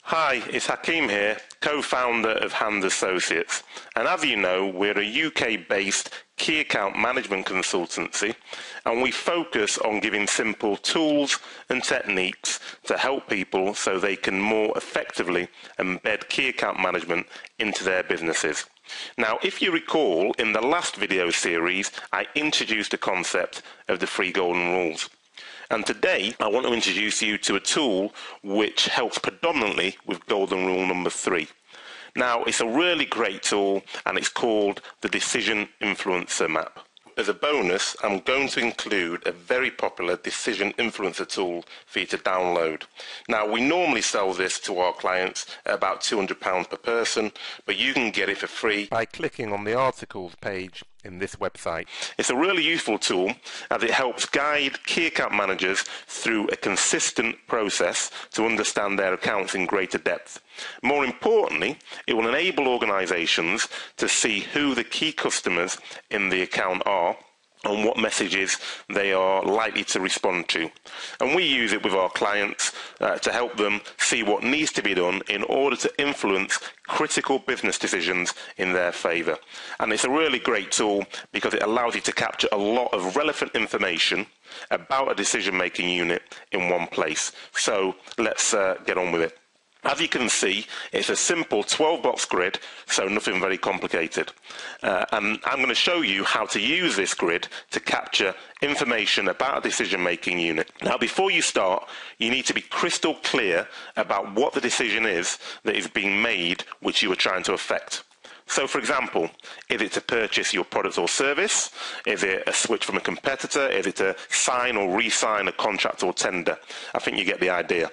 Hi, it's Hakeem here, co-founder of Hand Associates, and as you know, we're a UK-based key account management consultancy, and we focus on giving simple tools and techniques to help people so they can more effectively embed key account management into their businesses. Now, if you recall, in the last video series, I introduced the concept of the 3 golden rules. And today, I want to introduce you to a tool which helps predominantly with golden rule number 3. Now, it's a really great tool, and it's called the Decision Influencer Map. As a bonus, I'm going to include a very popular decision influencer tool for you to download. Now, we normally sell this to our clients at about £200 per person, but you can get it for free by clicking on the articles page in this website. It's a really useful tool as it helps guide key account managers through a consistent process to understand their accounts in greater depth. More importantly, it will enable organisations to see who the key customers in the account are and what messages they are likely to respond to. And we use it with our clients to help them see what needs to be done in order to influence critical business decisions in their favour. And it's a really great tool because it allows you to capture a lot of relevant information about a decision-making unit in one place. So let's get on with it. As you can see, it's a simple 12-box grid, so nothing very complicated. And I'm going to show you how to use this grid to capture information about a decision-making unit. Now, before you start, you need to be crystal clear about what the decision is that is being made which you are trying to affect. So, for example, is it to purchase your product or service? Is it a switch from a competitor? Is it to sign or re-sign a contract or tender? I think you get the idea.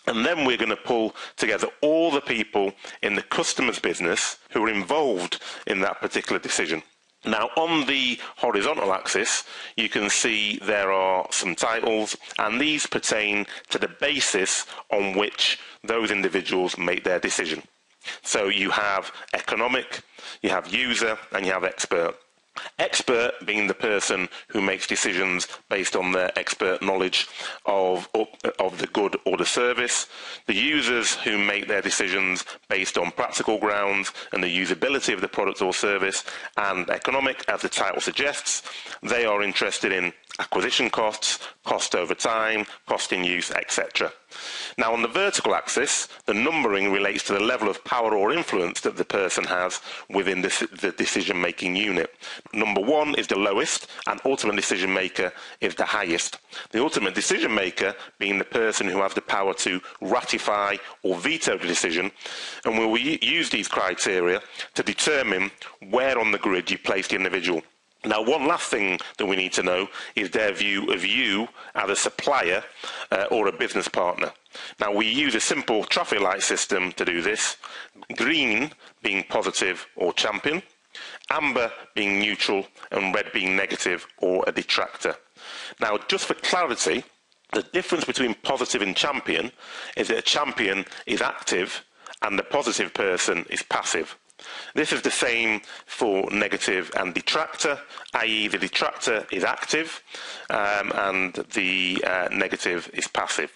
And then we're going to pull together all the people in the customer's business who are involved in that particular decision. Now, on the horizontal axis, you can see there are some titles, and these pertain to the basis on which those individuals make their decision. So you have economic, you have user, and you have expert. Expert being the person who makes decisions based on their expert knowledge of the good or the service. The users who make their decisions based on practical grounds and the usability of the product or service. And economic, as the title suggests, they are interested in acquisition costs, cost over time, cost in use, etc. Now, on the vertical axis, the numbering relates to the level of power or influence that the person has within the decision-making unit. Number 1 is the lowest, and ultimate decision maker is the highest. The ultimate decision maker being the person who has the power to ratify or veto the decision, and we will use these criteria to determine where on the grid you place the individual. Now, one last thing that we need to know is their view of you as a supplier or a business partner. Now, we use a simple traffic light system to do this. Green being positive or champion, amber being neutral, and red being negative or a detractor. Now, just for clarity, the difference between positive and champion is that a champion is active and the positive person is passive. This is the same for negative and detractor, i.e. the detractor is active and the negative is passive.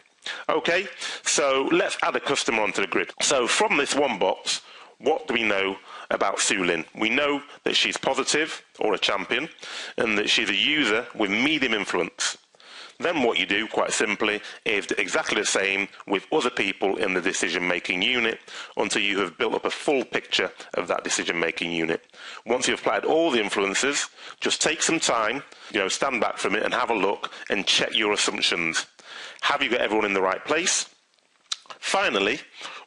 Okay, so let's add a customer onto the grid. So from this one box, what do we know about Sue Lynn? We know that she's positive or a champion and that she's a user with medium influence. Then what you do, quite simply, is exactly the same with other people in the decision-making unit until you have built up a full picture of that decision-making unit. Once you've applied all the influences, just take some time, stand back from it and have a look and check your assumptions. Have you got everyone in the right place? Finally,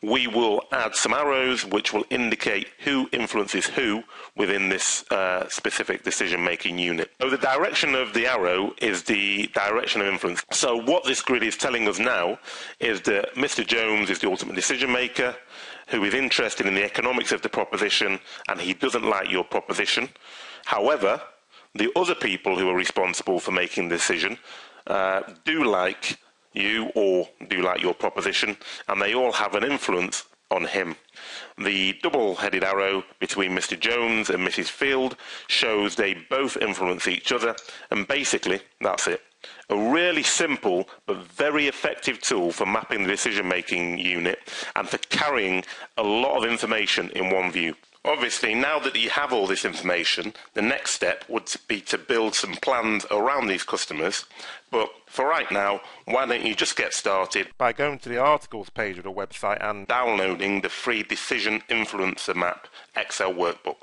we will add some arrows which will indicate who influences who within this specific decision-making unit. So the direction of the arrow is the direction of influence. So what this grid is telling us now is that Mr. Jones is the ultimate decision-maker who is interested in the economics of the proposition, and he doesn't like your proposition. However, the other people who are responsible for making the decision do like you or do like your proposition, and they all have an influence on him. The double-headed arrow between Mr. Jones and Mrs. Field shows they both influence each other, and basically that's it. A really simple but very effective tool for mapping the decision-making unit and for carrying a lot of information in one view. Obviously, now that you have all this information, the next step would be to build some plans around these customers. But for right now, why don't you just get started by going to the articles page of the website and downloading the free Decision Influencer Map Excel workbook.